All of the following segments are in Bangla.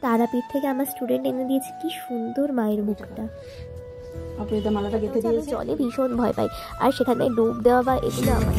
তারাপীঠ থেকে আমার স্টুডেন্ট এনে দিয়েছে কি সুন্দর মায়ের মুখটা। মালাটা গেঁথে দিয়েছে। জলে ভীষণ ভয় পাই, আর সেখানে ডুব দেওয়া বা এগুলো আমার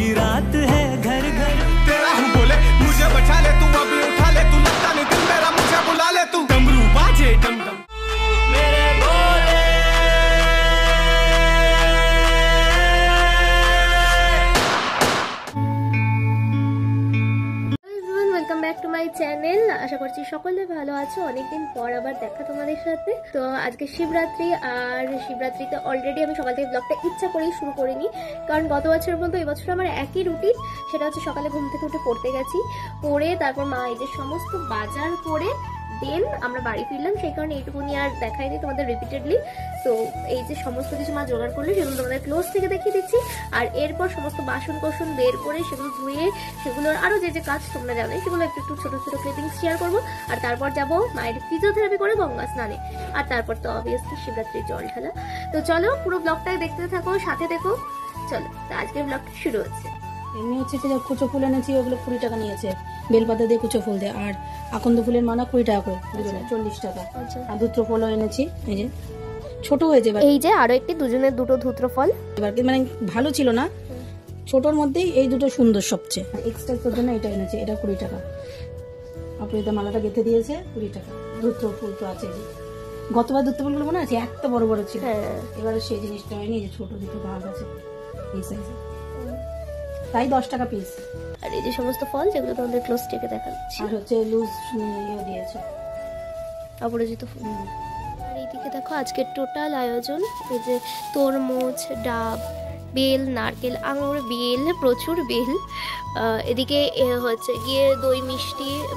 চ্যানেল। আশা করছি সকলে ভালো আছো। অনেকদিন পর আবার দেখা তোমাদের সাথে। তো আজকে শিবরাত্রি, আর শিবরাত্রিতে অলরেডি আমি সকাল থেকে ব্লগটা ইচ্ছা করেই শুরু করিনি, কারণ গত বছরের মতো এই বছর আমার একই রুটিন। সেটা হচ্ছে সকালে ঘুম থেকে উঠে পড়তে গেছি, পড়ে তারপর মা এই যে সমস্ত বাজার করে দেন আমরা বাড়ি ফিরলাম। সেই কারণে এইটুকুনি আর দেখাইনি তোমাদের রিপিটেডলি। তো এই যে সমস্ত কিছু মা জোগাড় করলে সেগুলো তোমাদের ক্লোজ থেকে দেখিয়ে দিচ্ছি। আর এরপর সমস্ত বাসন কোসন বের করে সেগুলো ধুয়ে সেগুলোর আরও যে যে কাজ তোমরা জানো সেগুলো একটু একটু ছোটো ছোটো ক্লিপিংস শেয়ার করবো। আর তারপর যাবো মায়ের ফিজিওথেরাপি করে গঙ্গা স্নানে, আর তারপর তো অবভিয়াসলি শিবরাত্রির জল ঢালা। তো চলো পুরো ব্লগটাই দেখতে থাকো, সাথে দেখো। চলো তো আজকের ব্লগটা শুরু হচ্ছে। এমনি হচ্ছে যে কুচো ফুল এনেছি, ওগুলো 20 টাকা নিয়েছে, বেলপাতা দিয়ে কুচো ফুল দিয়ে। আর আকন্দ ফুলের মালা 20 টাকা করে, 40 টাকা। আর ধুত্র ফলও এনেছি, এই যে ছোট হয়েছে। এই যে আরো একটি দুজনের দুটো ধুত্র ফল, এবার মানে ভালো ছিল না, ছোটর মধ্যেই এই দুটো সুন্দর সবচেয়ে। এক্সট্রা তোর জন্য এটা এনেছি, এটা 20 টাকা। অপরিতা মালাটা গেঁথে দিয়েছে 20 টাকা। ধুত্র ফুল তো আছে, গতবার ধুত্র ফুলগুলো মনে আছে এত বড় বড় ছিল, এবারে সেই জিনিসটা হয়নি, যে ছোট দুটো ভাগ আছে এই সাইজে, তাই 10 টাকা পিস। আর এই যে সমস্ত ফল যেগুলো তোমাদের ক্লোজ থেকে দেখাচ্ছি, আর হচ্ছে লুজ ইয়ে দিয়েছে অপরাজিত ফুল। আর এইদিকে দেখো আজকের টোটাল আয়োজন, এই যে তরমুজ, ডাব, বেল, নারকেল, আঙুর, বেল, প্রচুর বেল। এদিকে হচ্ছে গিয়ে দই,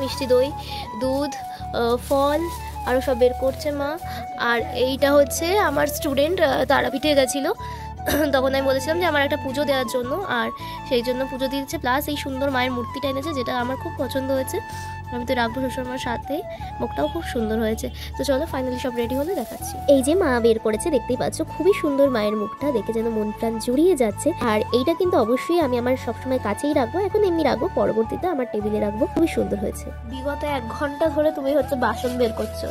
মিষ্টি দই, দুধ, ফল আরও সব বের করছে মা। আর এইটা হচ্ছে আমার স্টুডেন্ট তারাপীঠে গেছিলো, তখন আমি বলেছিলাম যে আমার একটা পুজো দেওয়ার জন্য, আর সেই জন্য পুজো দিচ্ছে। প্লাস এই সুন্দর মায়ের মূর্তিটা এনেছে, যেটা আমার খুব পছন্দ হয়েছে। আমি তো রাখবো শ্বশুরমার সাথে, মুখটাও খুব সুন্দর হয়েছে। তো চলো ফাইনালি সব রেডি হলে দেখাচ্ছি। এই যে মা বের করেছে, দেখতেই পাচ্ছ খুবই সুন্দর মায়ের মুখটা, দেখে যেন মন প্রাণ জুড়িয়ে যাচ্ছে। আর এইটা কিন্তু অবশ্যই আমি আমার সবসময় কাছেই রাখবো, এখন এমনি রাখবো, পরবর্তীতে আমার টেবিলে রাখবো। খুবই সুন্দর হয়েছে। বিগত 1 ঘন্টা ধরে তুমি হচ্ছে বাসন বের করছো,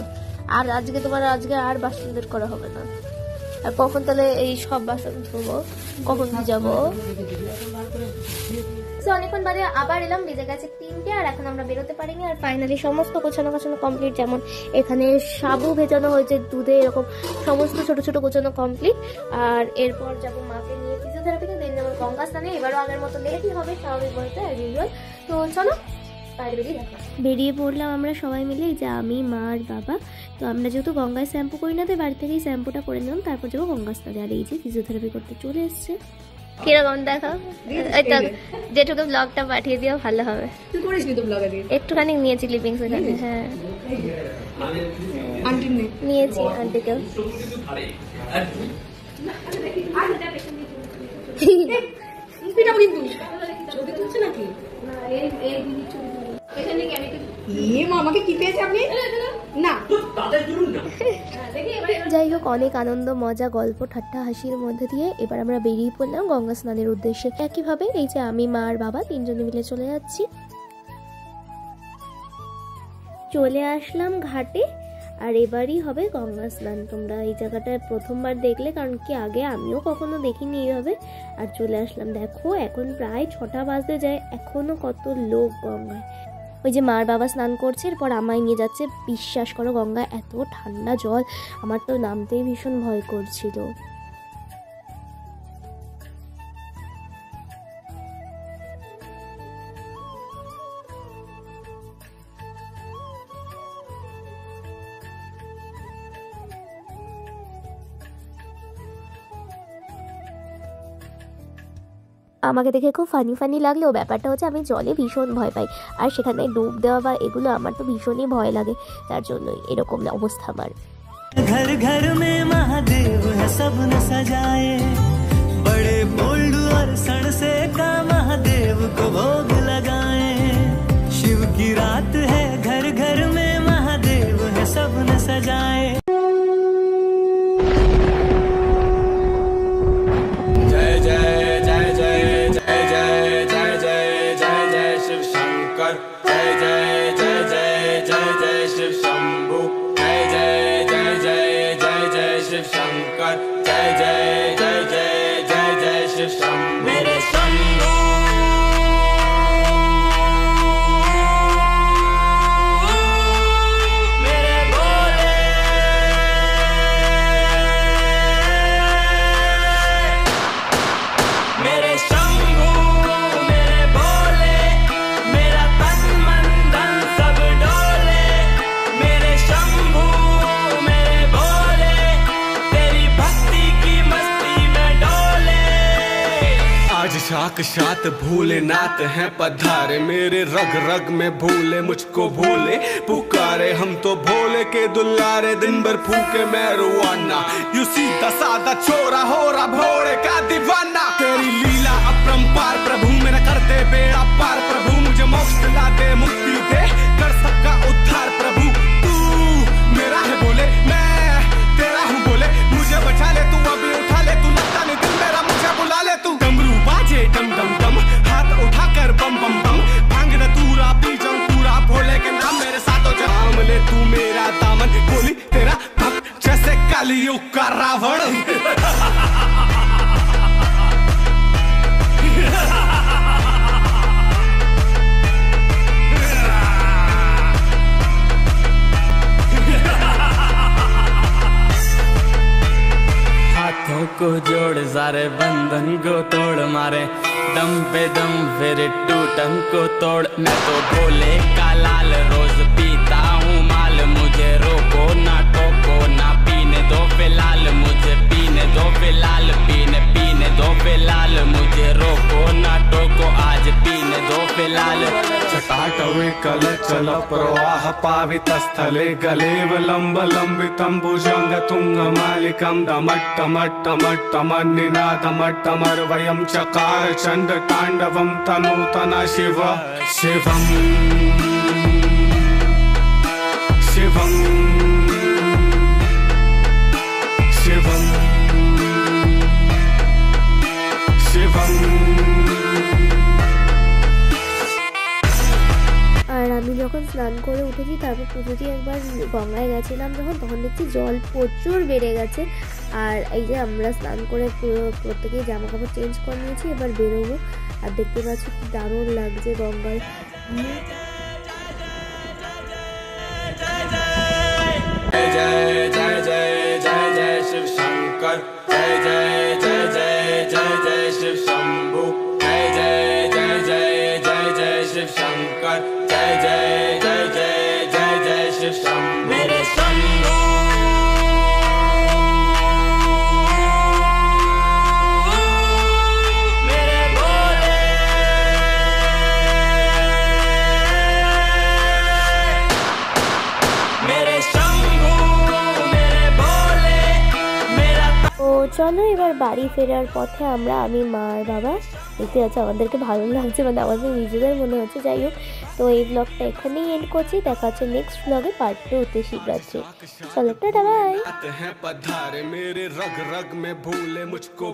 আর আজকে আর বাসন বের করা হবে না। আর কখন তাহলে এই সব বাসন ধুবো, কখন যাবো? অনেকক্ষণ বাদে আবার এলাম, বেজে গেছে 3টে, আর এখন আমরা বেরোতে পারিনি। আর ফাইনালি সমস্ত গোছানো কমপ্লিট, যেমন এখানে সাবু ভেজানো হয়েছে দুধে, এরকম সমস্ত ছোট ছোট গোছানো কমপ্লিট। আর এরপর যাবো মাকে নিয়ে ফিজিওথেরাপিতে, দেন যাবো গঙ্গা স্নানে। এবারও আগের মতো লেটই হবে, স্বাভাবিক বলতে অ্যাজ ইউজুয়াল। তো চলো বেরিয়ে পড়লাম আমরা সবাই মিলে, এই যে আমি, মা আর বাবা। তো আমরা যেহেতু গঙ্গায় শ্যাম্পু করি না, তাই বাড়ি থেকেই শ্যাম্পুটা করে নিলাম, তারপর যাবো গঙ্গা স্নানে। আর এই যে ফিজিওথেরাপি করতে চলে এসছে। কিরকম দেখো, যেটুকু ব্লগটা পাঠিয়ে দিও ভালো হবে। একটুখানি নিয়েছি ক্লিপিংস এখানে। হ্যাঁ নিয়েছি আন্টিকেও। যাই হোক, অনেক আনন্দ, মজা, গল্প, ঠাট্টা, হাসির মধ্যে দিয়ে এবার আমরা বেরিয়ে পড়লাম গঙ্গা স্নানের উদ্দেশ্যে। একইভাবে এই যে আমি, মা আর বাবা 3জনে মিলে চলে যাচ্ছি। চলে আসলাম ঘাটে, আর এবারই হবে গঙ্গা স্নান। তোমরা এই জায়গাটা প্রথমবার দেখলে, কারণ কি আগে আমিও কখনো দেখিনি এইভাবে। আর চলে আসলাম, দেখো এখন প্রায় 6টা বাজতে যায়, এখনো কত লোক গঙ্গায়। ওই যে মার বাবা স্নান করছে, এরপর আমায় নিয়ে যাচ্ছে। বিশ্বাস করো গঙ্গা এত ঠান্ডা জল, আমার তো নামতেই ভীষণ ভয় করছিল। আমাকে দেখে খুব ফানি লাগলেও ব্যাপারটা হচ্ছে আমি জলে ভীষণ ভয় পাই, আর সেখানে ডুব দেওয়া বা এগুলো আমার তো ভীষণই ভয় লাগে, তার জন্যই এরকম অবস্থা আমার। घर घर में महादेव है सबने सजाए, बड़े बोल्ड और सण से का महादेव को भोग लगाए। शिव की रात है, घर घर में महादेव है सबने सजाए। जय जय जय जय जय जय जय जय जय जय शिव शंकर, जय जय जय जय जय जय शिव शंभु। शंकर जय जय जय जय जय जय शिव शंभू मेरे शंभू मेरे भोले मेरे शंभू मेरे भोले मेरा तन मन धन सब डोले मेरे शंभू मेरे भोले तेरी भक्ति की मस्ती में डोले आज साक्षात भोलेनाथ हैं पधारे मेरे रग रग में भूले मुझको भूले पुकारे हम तो भोले के दुलारे दिन भर फूके मैं रुआना यू सीधा साधा छोरा हो रहा भोले का दीवाना तेरी लीला अपरंपार प्रभु मेरा कर दे बेड़ा पार प्रभु मुझे मोक्ष दिला दे मुक्ति दे कर सबका उद्धार प्रभु तू मेरा है बोले मैं तेरा हूँ बोले मुझे बचा ले तू अभी उठा ले तू लगता नहीं दिल मेरा मुझे बुला ले तू डमरू बाजे डम डम डम हाथ उठाकर बम बम बम भांग न तूरा पी जाऊं पूरा भोले के नाम मेरे साथ हो जाम ले तू मेरा दामन बोली तेरा भक्त जैसे कलयुग का रावण हाथों को जोड़ सारे बंधन को तोड़ मारे दम पे दम फिर टूटन को तोड़ मैं तो भोले का लाल रोज पीता हूँ माल मुझे रोको ना टोको ना पीने दो फिलहाल मुझे पीने दो फिलहाल पीने दो फिलहाल मुझे रोको ना टोको आज पीने दो फिलहाल चटाटवे कल चल प्रवाह पावित स्थले गलेवलंब लंबितं भुजंग तुंग मालिकं दमट्टमट्टमट्टमन्निनादमट्टमर्वयं चकार चंड तांडवं तनूतना शिव शिवं शिवं शिवं शिवं আর আমি যখন স্নান করে উঠেছি তারপর পুজো দিয়ে একবার গঙ্গায় গেছিলাম যখন তখন দেখছি জল প্রচুর বেড়ে গেছে আর এই যে আমরা স্নান করে প্রত্যেকেই জামা কাপড় চেঞ্জ করে নিয়েছি এবার বেরোবো আর দেখতে পাচ্ছি কি দারুণ লাগছে গঙ্গায় जय जय जय जय जय जय शिव शंकर जय जय जय जय जय जय शिव शंभू जय जय जय जय जय जय शिव शंकर जय जय जय जय जय जय शिव शंभू मेरे शंभू मेरे भोले मेरे शंभू मेरे भोले मेरा ও চলো এবার বাড়ি ফেরার পথে আমি মা আর বাবা দেখতে যাচ্ছি আমাদেরকে ভালো লাগছে মানে আমাদের নিজেদের মনে হচ্ছে যাই হোক তো এই ব্লগটা এখানেই এন্ড করছি দেখা হচ্ছে নেক্সট ব্লগে পার্ট 2 তে শিবরাত্রি চলো টাটা বাই पधारे मेरे रग रग में भूले मुझको